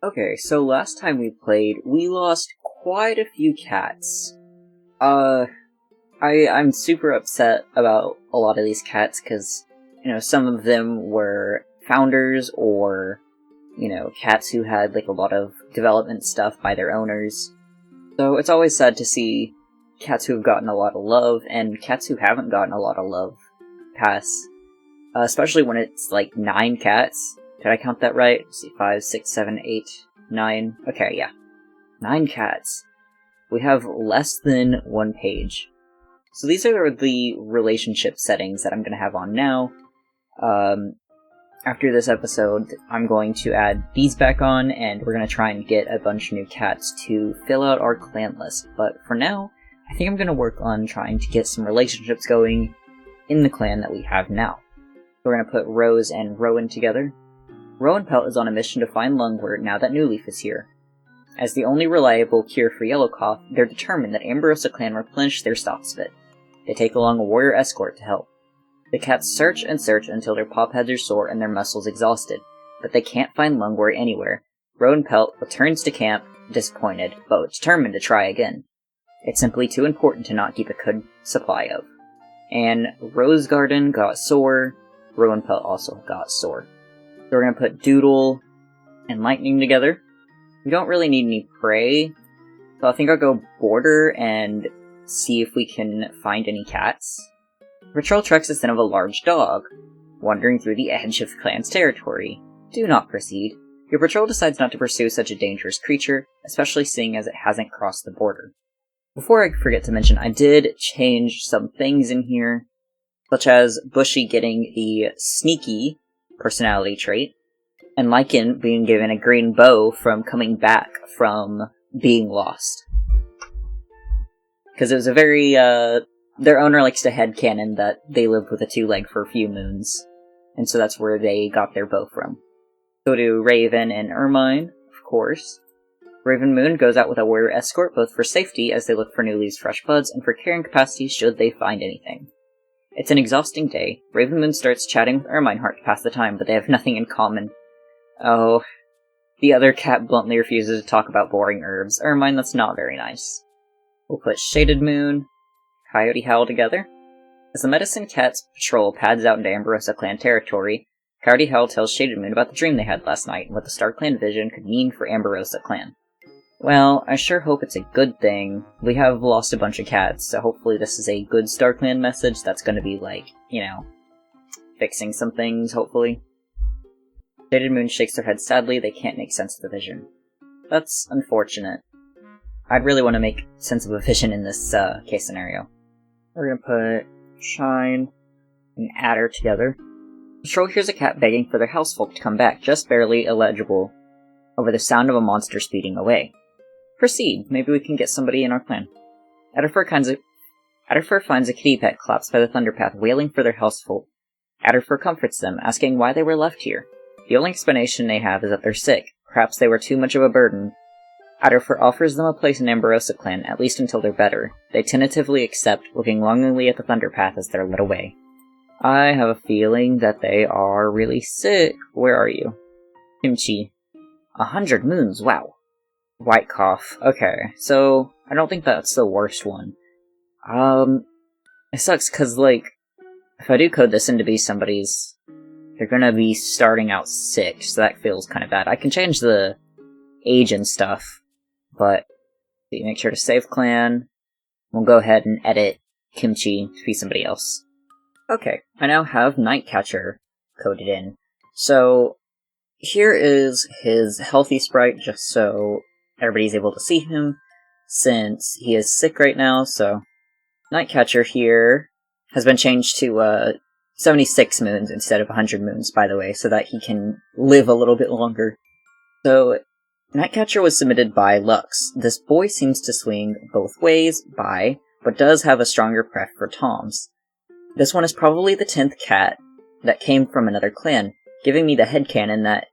Okay, so last time we played, we lost quite a few cats. I'm super upset about a lot of these cats, because, some of them were founders, or, cats who had, a lot of development stuff by their owners. So it's always sad to see cats who have gotten a lot of love, and cats who haven't gotten a lot of love pass. Especially when it's, 9 cats. Did I count that right? Let's see, 5, 6, 7, 8, 9. Okay, yeah. 9 cats. We have less than 1 page. So these are the relationship settings that I'm going to have on now. After this episode, I'm going to add these back on, and we're going to try and get a bunch of new cats to fill out our clan list. But for now, I think I'm going to work on trying to get some relationships going in the clan that we have now. We're going to put Rose and Rowan together. Rowan Pelt is on a mission to find lungwort now that Newleaf is here. As the only reliable cure for yellow cough, they're determined that AmbrosiaClan replenish their stocks of it. They take along a warrior escort to help. The cats search and search until their paw pads are sore and their muscles exhausted, but they can't find lungwort anywhere. Rowan Pelt returns to camp, disappointed, but determined to try again. It's simply too important to not keep a good supply of. And Rose Garden got sore. Rowan Pelt also got sore. So we're going to put Doodle and Lightning together. We don't really need any prey, so I think I'll go Border and see if we can find any cats. Patrol tracks the scent of a large dog, wandering through the edge of the clan's territory. Do not proceed. Your patrol decides not to pursue such a dangerous creature, especially seeing as it hasn't crossed the border. Before I forget to mention, I did change some things in here, such as Bushy getting the sneaky personality trait, and Lycan being given a green bow from coming back from being lost. Because it was a very, their owner likes to headcanon that they lived with a 2-leg for a few moons, and so that's where they got their bow from. So do Raven and Ermine, of course. Raven Moon goes out with a warrior escort, both for safety as they look for Newleaf's fresh buds, and for carrying capacity should they find anything. It's an exhausting day. Raven Moon starts chatting with Ermine Heart to pass the time, but they have nothing in common. Oh, the other cat bluntly refuses to talk about boring herbs. Ermine, that's not very nice. We'll put Shaded Moon, Coyote Howl together. As the Medicine Cat's patrol pads out into AmbrosiaClan territory, Coyote Howl tells Shaded Moon about the dream they had last night and what the StarClan vision could mean for AmbrosiaClan. Well, I sure hope it's a good thing. We have lost a bunch of cats, so hopefully this is a good StarClan message that's gonna be fixing some things, hopefully. Shaded Moon shakes their head sadly. They can't make sense of the vision. That's unfortunate. I'd really want to make sense of a vision in this case scenario. We're gonna put Shine and Adder together. Patrol hears a cat begging for their housefolk to come back, just barely illegible, over the sound of a monster speeding away. Proceed. Maybe we can get somebody in our clan. Adderfur finds a kitty pet collapsed by the Thunderpath, wailing for their housefolk. Adderfur comforts them, asking why they were left here. The only explanation they have is that they're sick. Perhaps they were too much of a burden. Adderfur offers them a place in AmbrosiaClan, at least until they're better. They tentatively accept, looking longingly at the Thunderpath as they're led away. I have a feeling that they are really sick. Where are you? Kimchi. 100 moons, wow. White cough. Okay, so I don't think that's the worst one. It sucks because, if I do code this in to be somebody's, they're gonna be starting out sick, so that feels kind of bad. I can change the age and stuff, but make sure to save clan. We'll go ahead and edit Kimchi to be somebody else. Okay, I now have Nightcatcher coded in. So, here is his healthy sprite, just so everybody's able to see him, since he is sick right now, so Nightcatcher here has been changed to 76 moons instead of 100 moons, by the way, so that he can live a little bit longer. So, Nightcatcher was submitted by Lux. This boy seems to swing both ways, but does have a stronger pref for Toms. This one is probably the 10th cat that came from another clan, giving me the headcanon that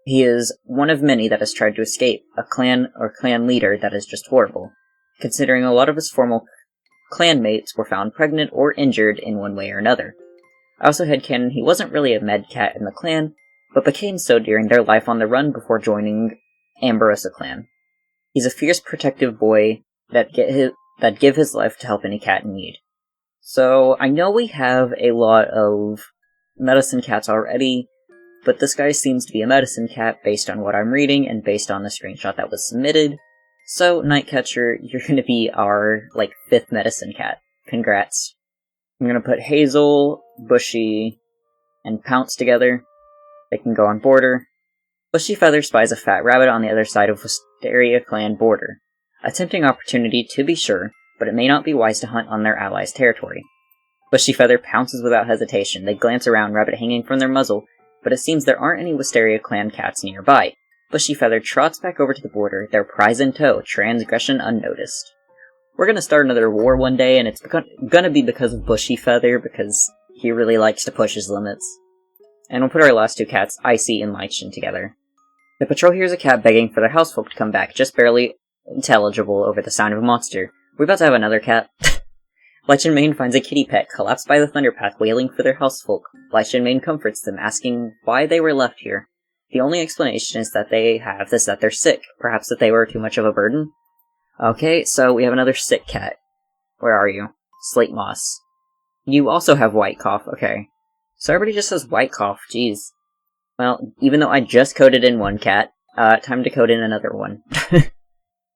he is one of many that has tried to escape, a clan or clan leader that is just horrible, considering a lot of his former clanmates were found pregnant or injured in one way or another. I also headcanon he wasn't really a med cat in the clan, but became so during their life on the run before joining AmbrosiaClan. He's a fierce, protective boy that give his life to help any cat in need. So, I know we have a lot of medicine cats already, but this guy seems to be a medicine cat based on what I'm reading and based on the screenshot that was submitted. So, Nightcatcher, you're gonna be our, 5th medicine cat. Congrats. I'm gonna put Hazel, Bushy, and Pounce together. They can go on border. Bushy Feather spies a fat rabbit on the other side of AmbrosiaClan border. A tempting opportunity, to be sure, but it may not be wise to hunt on their allies' territory. Bushy Feather pounces without hesitation. They glance around, rabbit hanging from their muzzle, but it seems there aren't any AmbrosiaClan cats nearby. Bushy Feather trots back over to the border, their prize in tow, transgression unnoticed. We're gonna start another war one day, and it's gonna be because of Bushy Feather, because he really likes to push his limits. And we'll put our last two cats, Icy and ClanGen, together. The patrol hears a cat begging for their housefolk to come back, just barely intelligible over the sound of a monster. We're about to have another cat. Mane finds a kitty pet collapsed by the thunderpath, wailing for their housefolk. Mane comforts them, asking why they were left here. The only explanation is that they're sick, perhaps that they were too much of a burden. Okay, so we have another sick cat. Where are you? Slate Moss. You also have white cough, okay. So everybody just has white cough, jeez. Well, even though I just coded in one cat, time to code in another one.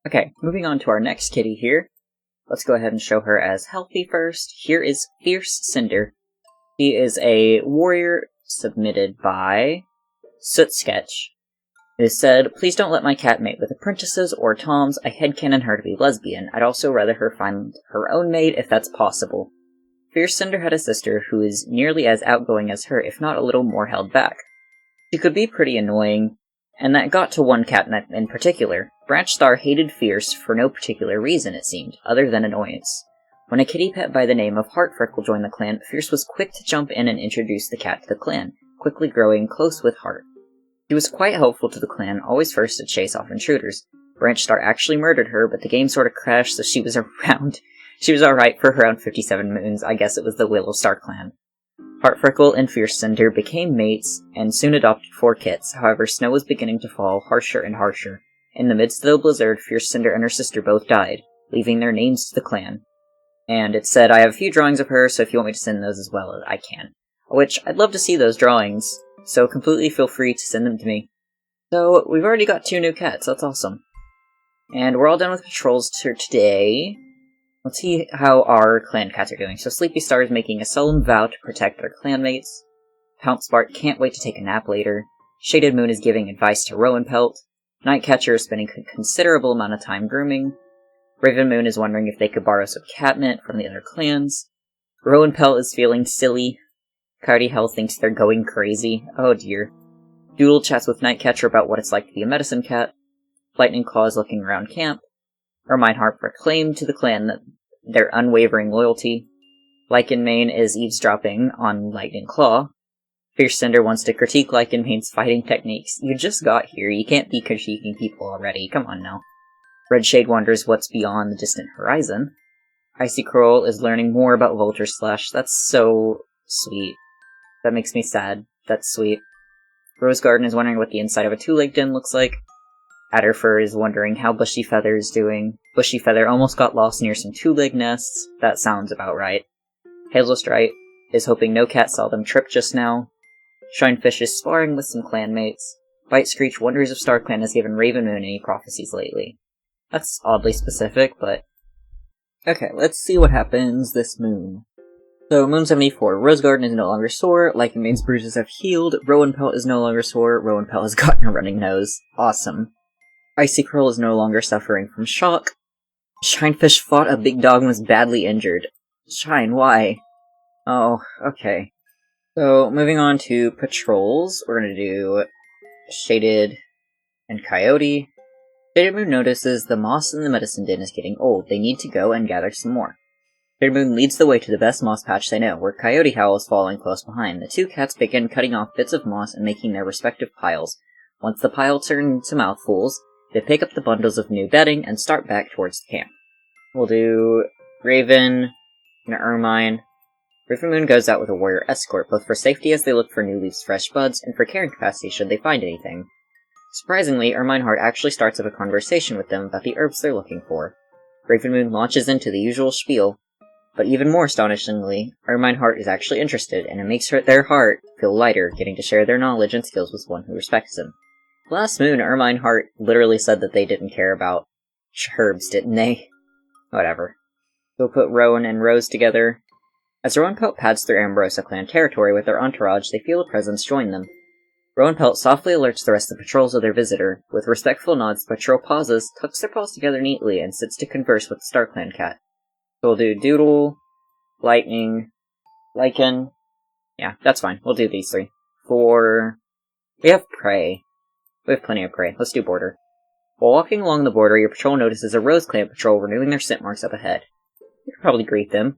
Okay, moving on to our next kitty here. Let's go ahead and show her as healthy first. Here is Fierce Cinder. She is a warrior submitted by Soot Sketch. It is said, please don't let my cat mate with apprentices or toms. I headcanon her to be lesbian. I'd also rather her find her own mate if that's possible. Fierce Cinder had a sister who is nearly as outgoing as her, if not a little more held back. She could be pretty annoying, and that got to one cat in particular. Branch Star hated Fierce for no particular reason, it seemed, other than annoyance. When a kitty pet by the name of Heartfreckle joined the clan, Fierce was quick to jump in and introduce the cat to the clan, quickly growing close with Heart. She was quite helpful to the clan, always first to chase off intruders. Branch Star actually murdered her, but the game sort of crashed, so she was around. She was alright for around 57 moons. I guess it was the Willow Star clan. Heartfreckle and Fierce Cinder became mates, and soon adopted 4 kits. However, snow was beginning to fall harsher and harsher. In the midst of the blizzard, Fierce Cinder and her sister both died, leaving their names to the clan. And it said, I have a few drawings of her, so if you want me to send those as well, I can. Which, I'd love to see those drawings, so completely feel free to send them to me. So, we've already got 2 new cats, that's awesome. And we're all done with patrols for today. Let's see how our clan cats are doing. So Sleepy Star is making a solemn vow to protect their clanmates. Pounce Bart can't wait to take a nap later. Shaded Moon is giving advice to Rowan Pelt. Nightcatcher is spending a considerable amount of time grooming. Raven Moon is wondering if they could borrow some catmint from the other clans. Rowan Pelt is feeling silly. Cardi Hell thinks they're going crazy. Oh dear. Doodle chats with Nightcatcher about what it's like to be a medicine cat. Lightning Claw is looking around camp. Ermine Harp proclaimed to the clan that their unwavering loyalty. Lycanmane is eavesdropping on Lightning Claw. Fierce Cinder wants to critique Lycanmane's fighting techniques. You just got here, you can't be critiquing people already, come on now. Red Shade wonders what's beyond the distant horizon. Icy Curl is learning more about Vulture Slash. That's so sweet. That makes me sad. That's sweet. Rose Garden is wondering what the inside of a two-legged den looks like. Adderfur is wondering how Bushy Feather is doing. Bushy Feather almost got lost near some two-leg nests. That sounds about right. Hazelstrite is hoping no cat saw them trip just now. Shinefish is sparring with some clanmates. Bite Screech wonders if StarClan has given Raven Moon any prophecies lately. That's oddly specific, but... Okay, let's see what happens this moon. So, Moon 74, Rose Garden is no longer sore, Lycanmane's bruises have healed, Rowan Pelt is no longer sore, Rowan Pelt has gotten a running nose. Awesome. Icy Curl is no longer suffering from shock. Shinefish fought a big dog and was badly injured. Shine, why? Oh, okay. So, moving on to patrols, we're gonna do Shaded and Coyote. Shaded Moon notices the moss in the medicine den is getting old. They need to go and gather some more. Shaded Moon leads the way to the best moss patch they know, where Coyote Howl is following close behind. The 2 cats begin cutting off bits of moss and making their respective piles. Once the pile turns into mouthfuls, they pick up the bundles of new bedding and start back towards the camp. We'll do Raven and Ermine. Raven Moon goes out with a warrior escort, both for safety as they look for new leaves, fresh buds, and for carrying capacity should they find anything. Surprisingly, Ermine Heart actually starts up a conversation with them about the herbs they're looking for. Ravenmoon launches into the usual spiel, but even more astonishingly, Ermine Heart is actually interested, and it makes their heart feel lighter, getting to share their knowledge and skills with one who respects them. Last moon, Ermine Heart literally said that they didn't care about herbs, didn't they? Whatever. We'll put Rowan and Rose together. As Rowan Pelt pads through AmbrosiaClan territory with their entourage, they feel a presence join them. Rowan Pelt softly alerts the rest of the patrols of their visitor. With respectful nods, the patrol pauses, tucks their paws together neatly, and sits to converse with the StarClan cat. So we'll do Doodle, Lightning, Lycan. Yeah, that's fine. We'll do these three. We have Prey. We have plenty of Prey. Let's do Border. While walking along the border, your patrol notices a Rose Clan patrol renewing their scent marks up ahead. You can probably greet them.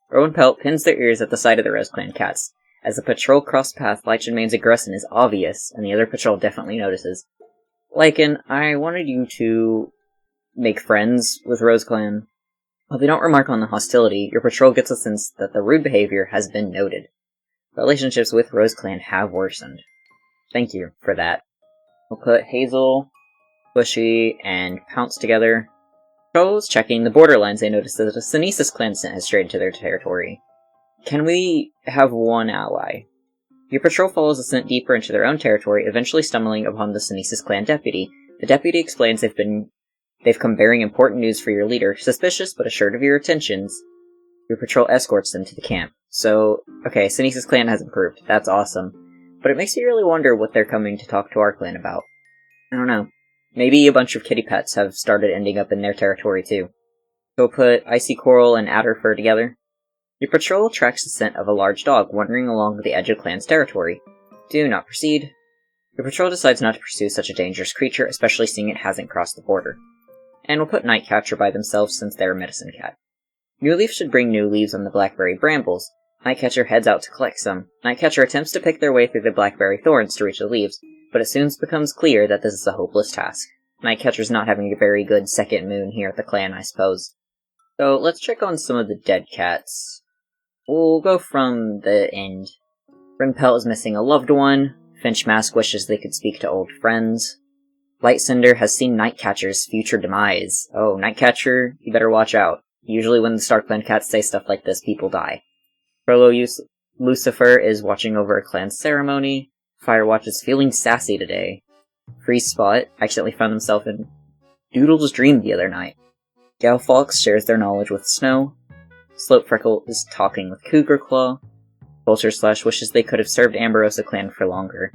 Rowan Pelt pins their ears at the sight of the Rose Clan cats. As the patrol cross path, Lycan Main's aggression is obvious, and the other patrol definitely notices. Lycan, I wanted you to make friends with Rose Clan. While they don't remark on the hostility, your patrol gets a sense that the rude behavior has been noted. Relationships with Rose Clan have worsened. Thank you for that. We'll put Hazel, Bushy, and Pounce together. Patrols checking the borderlines, they notice that a Synesis clan scent has strayed into their territory. Can we have one ally? Your patrol follows the scent deeper into their own territory, eventually stumbling upon the Synesis clan deputy. The deputy explains they've come bearing important news for your leader. Suspicious, but assured of your intentions, your patrol escorts them to the camp. So, okay, Synesis clan has improved. That's awesome. But it makes me really wonder what they're coming to talk to our clan about. I don't know. Maybe a bunch of kitty pets have started ending up in their territory too. So we'll put Icy Coral and Adder Fur together. Your patrol tracks the scent of a large dog wandering along the edge of clan's territory. Do not proceed. Your patrol decides not to pursue such a dangerous creature, especially seeing it hasn't crossed the border. And we'll put Nightcatcher by themselves since they're a medicine cat. New Leaf should bring new leaves on the blackberry brambles. Nightcatcher heads out to collect some. Nightcatcher attempts to pick their way through the blackberry thorns to reach the leaves, but it soon becomes clear that this is a hopeless task. Nightcatcher's not having a very good second moon here at the clan, I suppose. So let's check on some of the dead cats. We'll go from the end. Rinpelt is missing a loved one. Finchmask wishes they could speak to old friends. Lightcinder has seen Nightcatcher's future demise. Oh, Nightcatcher, you better watch out. Usually when the StarClan cats say stuff like this, people die. Lucifer is watching over a clan ceremony. Firewatch is feeling sassy today. Freeze Spot accidentally found himself in Doodle's dream the other night. Galfox shares their knowledge with Snow. Slope Freckle is talking with Cougar Claw. Vulture Slash wishes they could have served AmbrosiaClan for longer.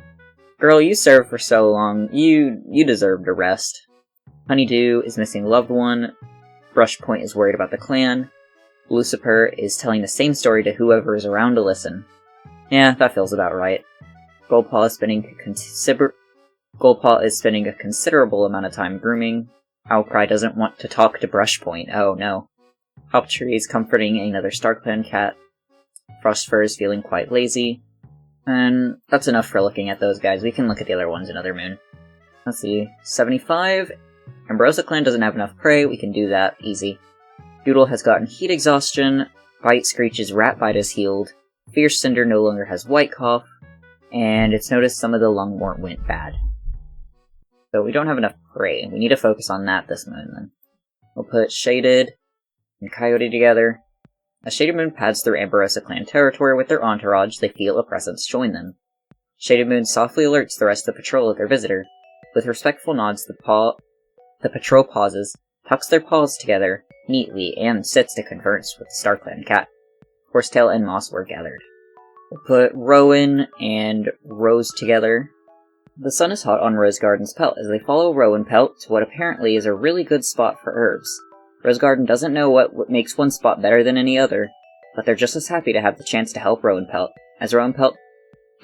Girl, you served for so long, you deserved a rest. Honeydew is missing a loved one. Brushpoint is worried about the clan. Lucifer is telling the same story to whoever is around to listen. Yeah, that feels about right. Goldpaw is spending a considerable amount of time grooming. Owlcry doesn't want to talk to Brushpoint, oh no. Hoptree is comforting another StarClan cat. Frostfur is feeling quite lazy. And that's enough for looking at those guys. We can look at the other ones another moon. Let's see. 75. AmbrosiaClan doesn't have enough prey. We can do that. Easy. Doodle has gotten heat exhaustion. Bite Screech's rat bite is healed. Fierce Cinder no longer has white cough. And it's noticed some of the lungwort went bad. So we don't have enough prey. We need to focus on that this moon then. We'll put Shaded and Coyote together. As Shaded Moon pads through AmbrosiaClan territory with their entourage, they feel a presence join them. Shaded Moon softly alerts the rest of the patrol of their visitor. With respectful nods, the patrol pauses, tucks their paws together neatly, and sits to converse with the StarClan cat. Horsetail and Moss were gathered. We'll put Rowan and Rose together. The sun is hot on Rose Garden's pelt as they follow Rowan Pelt to what apparently is a really good spot for herbs. Rose Garden doesn't know what makes one spot better than any other, but they're just as happy to have the chance to help Rowan Pelt. As Rowan Pelt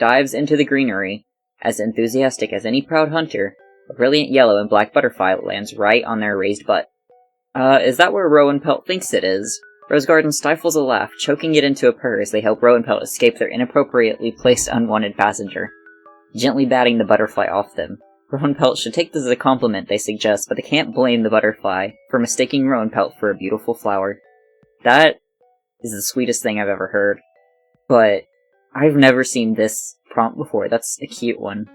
dives into the greenery, as enthusiastic as any proud hunter, a brilliant yellow and black butterfly lands right on their raised butt. Is that where Rowan Pelt thinks it is? Rose Garden stifles a laugh, choking it into a purr as they help Rowan Pelt escape their inappropriately placed unwanted passenger, gently batting the butterfly off them. Rowan Pelt should take this as a compliment, they suggest, but they can't blame the butterfly for mistaking Rowan Pelt for a beautiful flower. That is the sweetest thing I've ever heard. But I've never seen this prompt before. That's a cute one.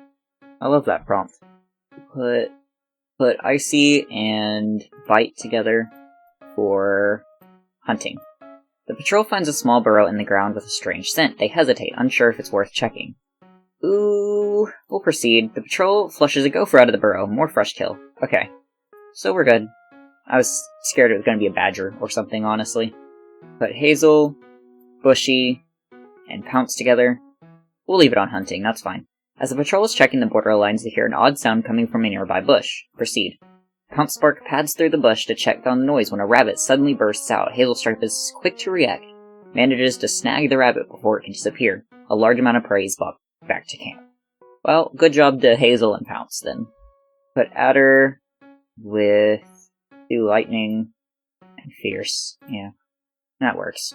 I love that prompt. Put Icy and Bite together for hunting. The patrol finds a small burrow in the ground with a strange scent. They hesitate, unsure if it's worth checking. Ooh, we'll proceed. The patrol flushes a gopher out of the burrow. More fresh kill. Okay. So we're good. I was scared it was going to be a badger or something, honestly. Put Hazel, Bushy, and Pounce together. We'll leave it on hunting, that's fine. As the patrol is checking the border lines, they hear an odd sound coming from a nearby bush. Proceed. Pounce Spark pads through the bush to check on the noise when a rabbit suddenly bursts out. Hazelstripe is quick to react, manages to snag the rabbit before it can disappear. A large amount of prey is brought back to camp. Well, good job to Hazel and Pounce, then. Put Adder with 2 lightning and Fierce. Yeah, that works.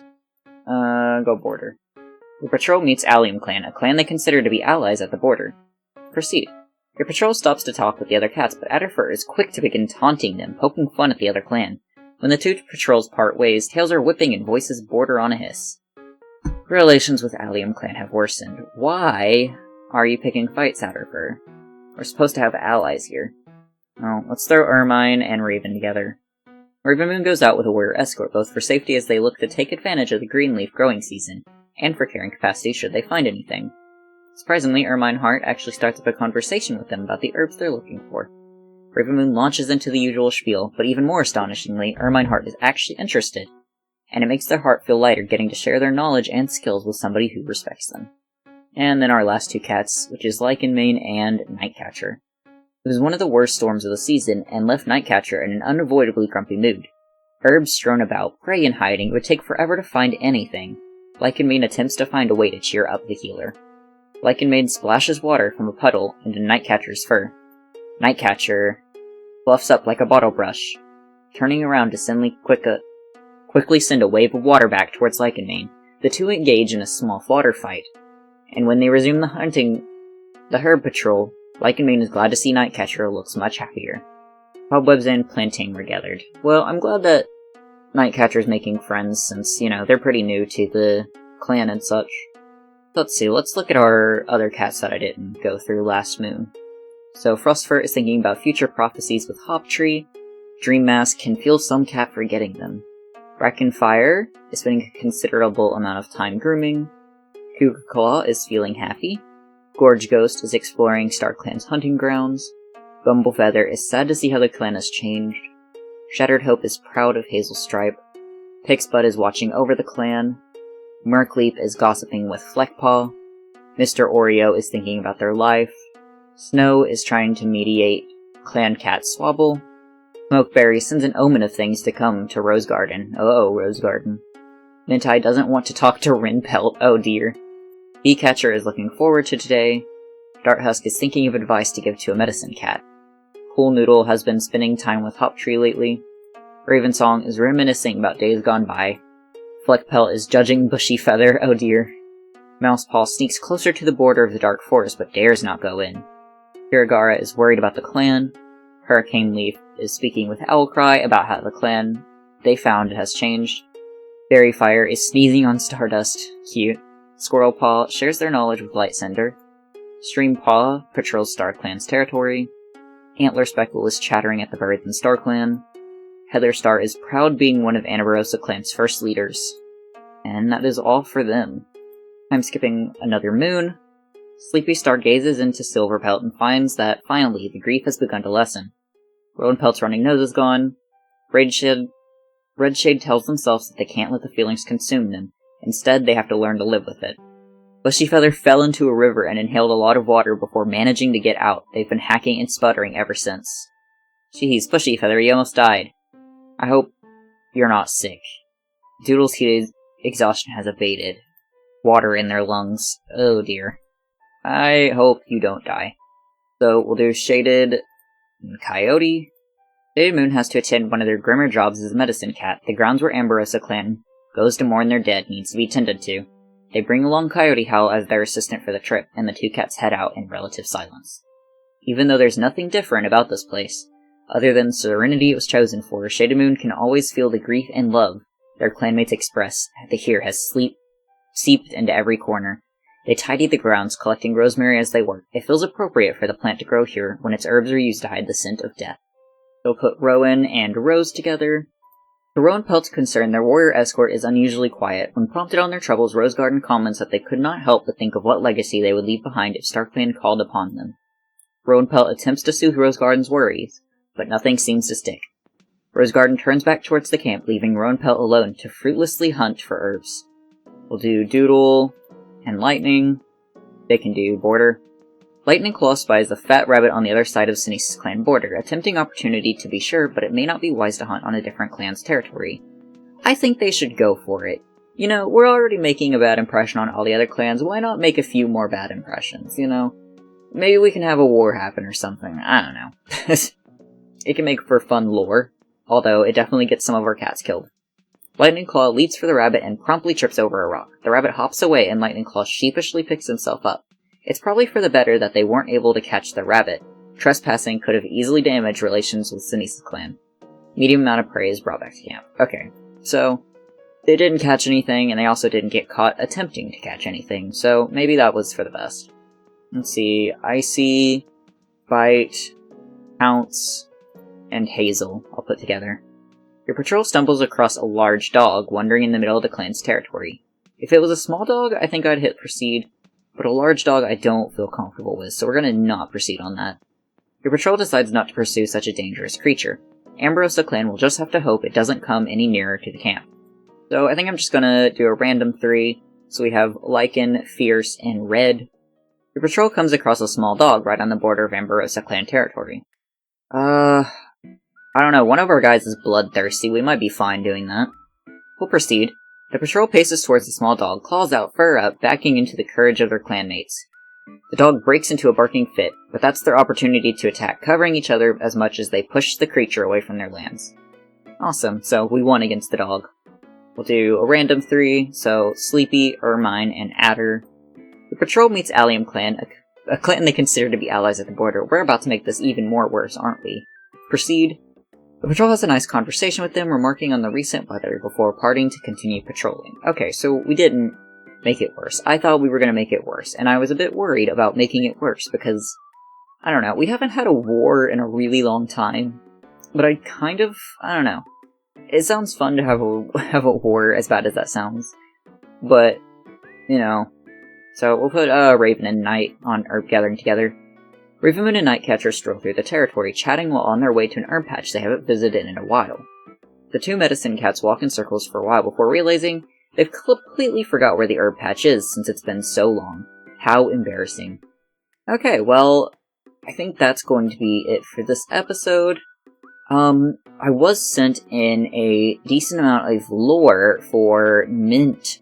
Go border. The patrol meets Allium Clan, a clan they consider to be allies at the border. Proceed. Your patrol stops to talk with the other cats, but Adderfur is quick to begin taunting them, poking fun at the other clan. When the 2 patrols part ways, tails are whipping and voices border on a hiss. Relations with Allium Clan have worsened. Why are you picking fights, Adderfur? We're supposed to have allies here. Oh, let's throw Ermine and Raven together. Ravenmoon goes out with a warrior escort, both for safety as they look to take advantage of the green leaf growing season, and for carrying capacity should they find anything. Surprisingly, Ermine Heart actually starts up a conversation with them about the herbs they're looking for. Ravenmoon launches into the usual spiel, but even more astonishingly, Ermine Heart is actually interested, and it makes their heart feel lighter getting to share their knowledge and skills with somebody who respects them. And then our last 2 cats, which is Lycanmane and Nightcatcher. It was one of the worst storms of the season, and left Nightcatcher in an unavoidably grumpy mood. Herbs strewn about, prey in hiding, it would take forever to find anything. Lycanmane attempts to find a way to cheer up the healer. Lycanmane splashes water from a puddle into Nightcatcher's fur. Nightcatcher fluffs up like a bottle brush, turning around to quickly send a wave of water back towards Lycanmane. The 2 engage in a small slaughter fight, and when they resume the herb patrol, Lycanmane is glad to see Nightcatcher looks much happier. Cobwebs and Plantain were gathered. Well, I'm glad that Nightcatcher's making friends since, they're pretty new to the clan and such. Let's see, let's look at our other cats that I didn't go through last moon. So Frostfur is thinking about future prophecies with Hoptree. Dream Mask can feel some cat forgetting them. Brackenfire is spending a considerable amount of time grooming. Cougar Claw is feeling happy. Gorge Ghost is exploring StarClan's hunting grounds. Bumblefeather is sad to see how the clan has changed. Shattered Hope is proud of Hazelstripe. Pixbud is watching over the clan. Murkleap is gossiping with Fleckpaw. Mr. Oreo is thinking about their life. Snow is trying to mediate Clan Cat Swabble. Smokeberry sends an omen of things to come to Rose Garden. Oh, Rose Garden. Mintai doesn't want to talk to Rinpelt. Oh dear. Beecatcher is looking forward to today. Darthusk is thinking of advice to give to a medicine cat. Cool Noodle has been spending time with Hoptree lately. Ravensong is reminiscing about days gone by. Fleckpelt is judging Bushy Feather. Oh dear. Mousepaw sneaks closer to the border of the dark forest but dares not go in. Hiragara is worried about the clan. Hurricane Leaf is speaking with Owlcry about how the clan they found has changed. Berryfire is sneezing on Stardust. Cute. Squirrelpaw shares their knowledge with Lightsender. Streampaw patrols StarClan's territory. Antler Speckle is chattering at the birds in StarClan. Heatherstar is proud being one of AmbrosiaClan's first leaders. And that is all for them. I'm skipping another moon. Sleepy Star gazes into Silverpelt and finds that, finally, the grief has begun to lessen. Rodenpelt's running nose is gone. Redshade tells themselves that they can't let the feelings consume them. Instead, they have to learn to live with it. Bushyfeather fell into a river and inhaled a lot of water before managing to get out. They've been hacking and sputtering ever since. Jeez, Bushyfeather, you almost died. I hope you're not sick. Doodle's heat exhaustion has abated. Water in their lungs. Oh dear. I hope you don't die. So we'll do Shaded and Coyote. Shaded Moon has to attend one of their grimmer jobs as a medicine cat. The grounds where AmbrosiaClan goes to mourn their dead needs to be tended to. They bring along Coyote Howl as their assistant for the trip, and the 2 cats head out in relative silence. Even though there's nothing different about this place, other than the serenity it was chosen for, Shaded Moon can always feel the grief and love their clanmates express here has seeped into every corner. They tidy the grounds, collecting rosemary as they work. It feels appropriate for the plant to grow here when its herbs are used to hide the scent of death. They'll put Rowan and Rose together. To Rowan Pelt's concern, their warrior escort is unusually quiet. When prompted on their troubles, Rosegarden comments that they could not help but think of what legacy they would leave behind if StarClan called upon them. Rowan Pelt attempts to soothe Rosegarden's worries, but nothing seems to stick. Rosegarden turns back towards the camp, leaving Rowan Pelt alone to fruitlessly hunt for herbs. We'll do Doodle and Lightning. They can do Border. Lightning Claw spies the fat rabbit on the other side of Sinis's clan border, a tempting opportunity to be sure, but it may not be wise to hunt on a different clan's territory. I think they should go for it. You know, we're already making a bad impression on all the other clans, why not make a few more bad impressions, you know? Maybe we can have a war happen or something, I don't know. It can make for fun lore, although it definitely gets some of our cats killed. Lightning Claw leaps for the rabbit and promptly trips over a rock. The rabbit hops away and Lightning Claw sheepishly picks himself up. It's probably for the better that they weren't able to catch the rabbit. Trespassing could have easily damaged relations with Sinis's clan. Medium amount of prey is brought back to camp. Okay, so they didn't catch anything, and they also didn't get caught attempting to catch anything, so maybe that was for the best. Let's see, Icy, Bite, Pounce, and Hazel I'll put together. Your patrol stumbles across a large dog wandering in the middle of the clan's territory. If it was a small dog, I think I'd hit proceed, but a large dog I don't feel comfortable with, so we're gonna not proceed on that. Your patrol decides not to pursue such a dangerous creature. AmbrosiaClan will just have to hope it doesn't come any nearer to the camp. So I think I'm just gonna do a random 3, so we have Lycan, Fierce, and Red. Your patrol comes across a small dog right on the border of AmbrosiaClan territory. I don't know, one of our guys is bloodthirsty, we might be fine doing that. We'll proceed. The patrol paces towards the small dog, claws out, fur up, backing into the courage of their clanmates. The dog breaks into a barking fit, but that's their opportunity to attack, covering each other as much as they push the creature away from their lands. Awesome, so we won against the dog. We'll do a random 3, so Sleepy, Ermine, and Adder. The patrol meets Allium Clan, a clan they consider to be allies at the border. We're about to make this even more worse, aren't we? Proceed. The patrol has a nice conversation with them, remarking on the recent weather before parting to continue patrolling. Okay, so we didn't make it worse. I thought we were going to make it worse, and I was a bit worried about making it worse because, I don't know, we haven't had a war in a really long time, but I don't know. It sounds fun to have a war, as bad as that sounds, but, you know. So we'll put Raven and Night on Herb Gathering together. Ravenmoon and Nightcatcher stroll through the territory, chatting while on their way to an herb patch they haven't visited in a while. The two medicine cats walk in circles for a while before realizing they've completely forgot where the herb patch is since it's been so long. How embarrassing. Okay, well, I think that's going to be it for this episode. I was sent in a decent amount of lore for Mint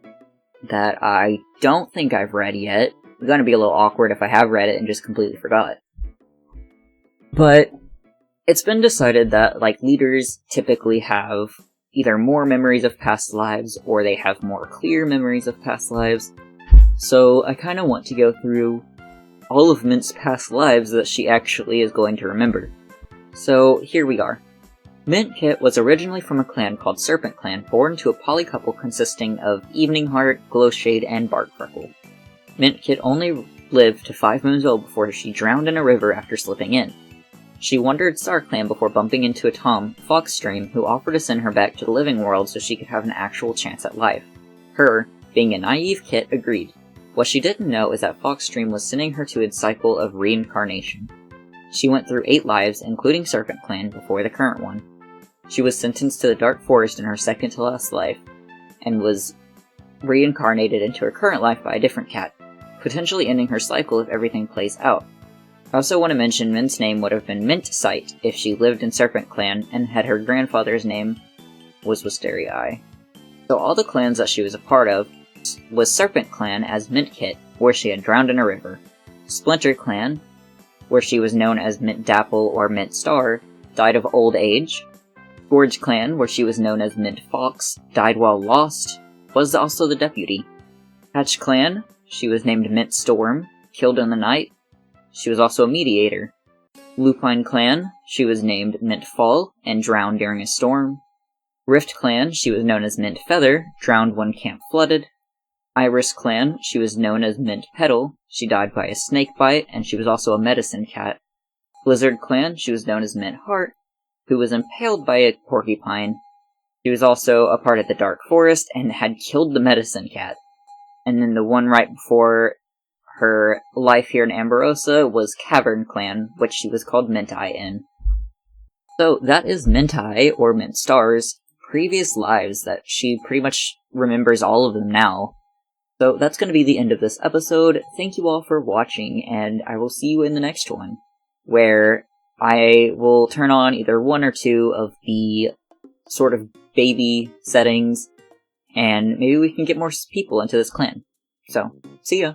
that I don't think I've read yet. It's gonna be a little awkward if I have read it and just completely forgot. But it's been decided that, like, leaders typically have either more memories of past lives or they have more clear memories of past lives. So I kind of want to go through all of Mint's past lives that she actually is going to remember. So here we are. Mint Kit was originally from a clan called Serpent Clan, born to a poly couple consisting of Evening Heart, Glowshade, and Barkfreckle. Mint Kit only lived to 5 moons old before she drowned in a river after slipping in. She wandered Star Clan before bumping into a Tom, Foxstream, who offered to send her back to the living world so she could have an actual chance at life. Her, being a naive Kit, agreed. What she didn't know is that Foxstream was sending her to a cycle of reincarnation. She went through 8 lives, including Serpent Clan, before the current one. She was sentenced to the Dark Forest in her second to last life, and was reincarnated into her current life by a different cat, potentially ending her cycle if everything plays out. I also want to mention Mint's name would have been Mint Sight if she lived in Serpent Clan and had her grandfather's name was Wisteria Eye. So all the clans that she was a part of was Serpent Clan as Mint Kit, where she had drowned in a river. Splinter Clan, where she was known as Mint Dapple or Mint Star, died of old age. Gorge Clan, where she was known as Mint Fox, died while lost, was also the deputy. Hatch Clan, she was named Mint Storm, killed in the night. She was also a mediator. Lupine Clan, she was named Mint Fall, and drowned during a storm. Rift Clan, she was known as Mint Feather, drowned when camp flooded. Iris Clan, she was known as Mint Petal. She died by a snake bite, and she was also a medicine cat. Blizzard Clan, she was known as Mint Heart, who was impaled by a porcupine. She was also a part of the Dark Forest and had killed the medicine cat. And then the one right before her life here in Ambrosia was Cavern Clan, which she was called Mintai in. So that is Mintai, or Mint Star's, previous lives that she pretty much remembers all of them now. So that's going to be the end of this episode. Thank you all for watching, and I will see you in the next one, where I will turn on either one or two of the sort of baby settings, and maybe we can get more people into this clan. So, see ya!